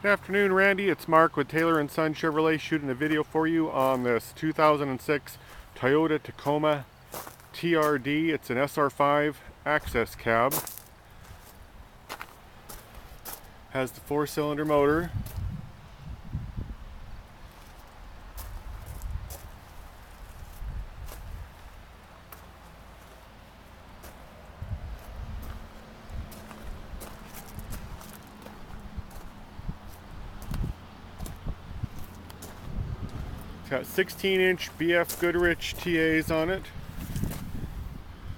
Good afternoon, Randy. It's Mark with Taylor & Son Chevrolet shooting a video for you on this 2006 Toyota Tacoma TRD. It's an SR5 access cab. Has the 4-cylinder motor. It's got 16-inch BF Goodrich TAs on it.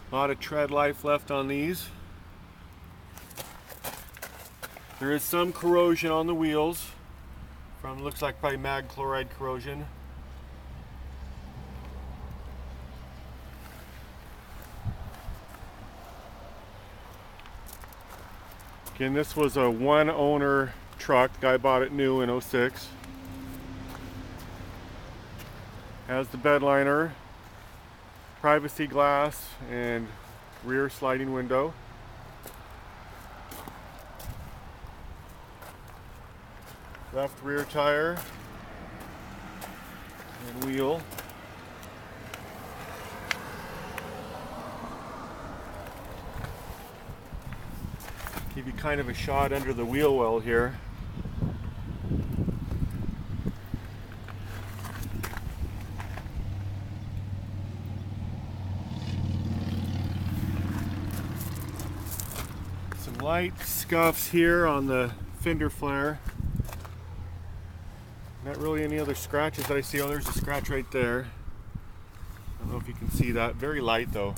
A lot of tread life left on these. There is some corrosion on the wheels from, looks like probably mag chloride corrosion. Again, this was a one owner truck. The guy bought it new in '06. Has the bed liner, privacy glass, and rear sliding window. Left rear tire and wheel. Give you kind of a shot under the wheel well here. Some light scuffs here on the fender flare. Not really any other scratches that I see. Oh, there's a scratch right there. I don't know if you can see that. Very light though.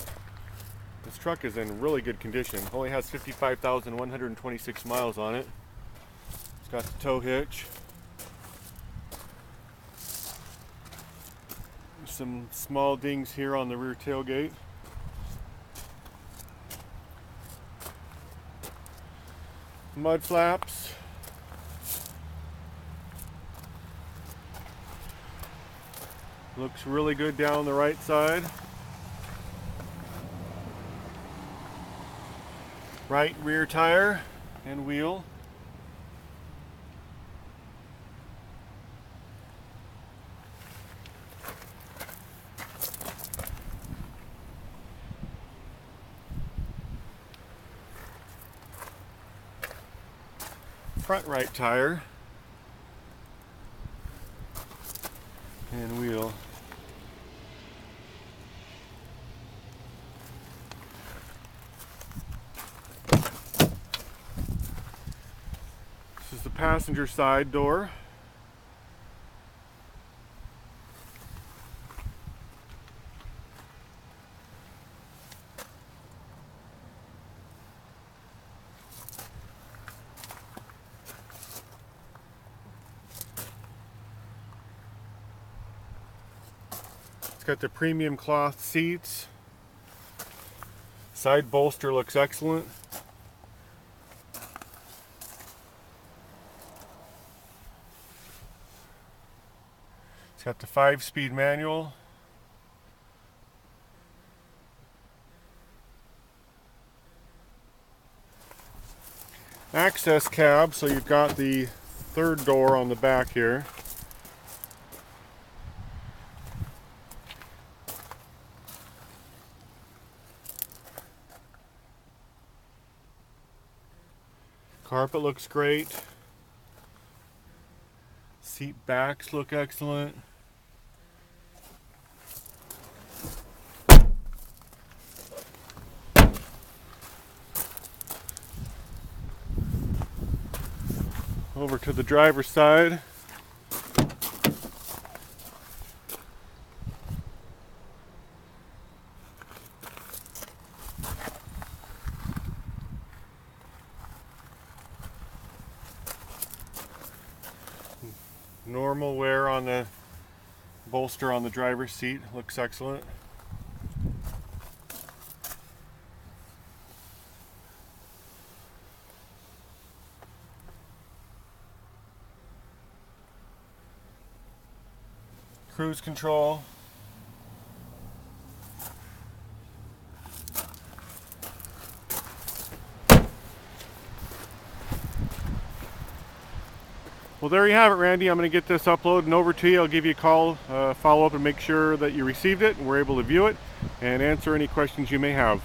This truck is in really good condition. Only has 55,126 miles on it. It's got the tow hitch. There's some small dings here on the rear tailgate. Mud flaps. Looks really good down the right side. Right rear tire and wheel. Front right tire and wheel. This is the passenger side door. It's got the premium cloth seats. Side bolster looks excellent. It's got the 5-speed manual. Access cab, so you've got the third door on the back here. Carpet looks great. Seat backs look excellent. Over to the driver's side. Normal wear on the bolster on the driver's seat looks excellent. Cruise control. Well, there you have it, Randy. I'm going to get this uploaded and over to you. I'll give you a call, follow up, and make sure that you received it and we're able to view it and answer any questions you may have.